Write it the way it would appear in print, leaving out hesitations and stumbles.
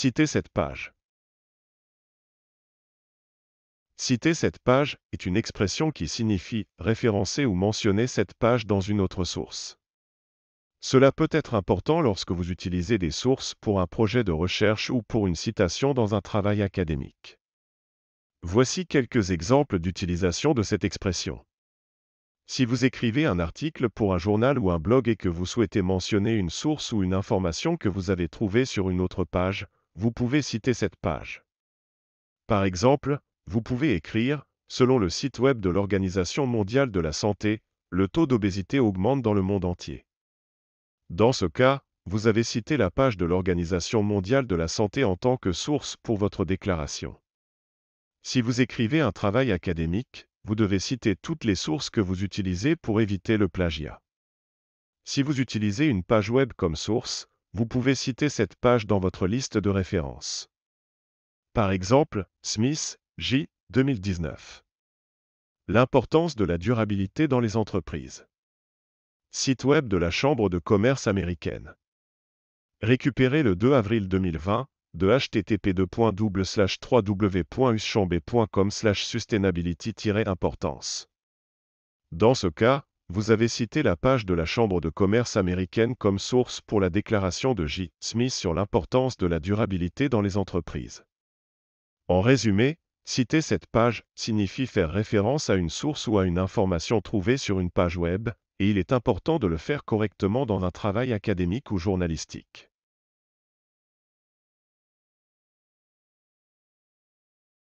Citer cette page. Citer cette page est une expression qui signifie référencer ou mentionner cette page dans une autre source. Cela peut être important lorsque vous utilisez des sources pour un projet de recherche ou pour une citation dans un travail académique. Voici quelques exemples d'utilisation de cette expression. Si vous écrivez un article pour un journal ou un blog et que vous souhaitez mentionner une source ou une information que vous avez trouvée sur une autre page, vous pouvez citer cette page. Par exemple, vous pouvez écrire « Selon le site web de l'Organisation mondiale de la santé, le taux d'obésité augmente dans le monde entier ». Dans ce cas, vous avez cité la page de l'Organisation mondiale de la santé en tant que source pour votre déclaration. Si vous écrivez un travail académique, vous devez citer toutes les sources que vous utilisez pour éviter le plagiat. Si vous utilisez une page web comme source, vous pouvez citer cette page dans votre liste de références. Par exemple, Smith, J. 2019. L'importance de la durabilité dans les entreprises. Site web de la Chambre de commerce américaine. Récupéré le 2 avril 2020 de http://www.uschambe.com/sustainability-importance. Dans ce cas, vous avez cité la page de la Chambre de commerce américaine comme source pour la déclaration de J. Smith sur l'importance de la durabilité dans les entreprises. En résumé, citer cette page signifie faire référence à une source ou à une information trouvée sur une page web, et il est important de le faire correctement dans un travail académique ou journalistique.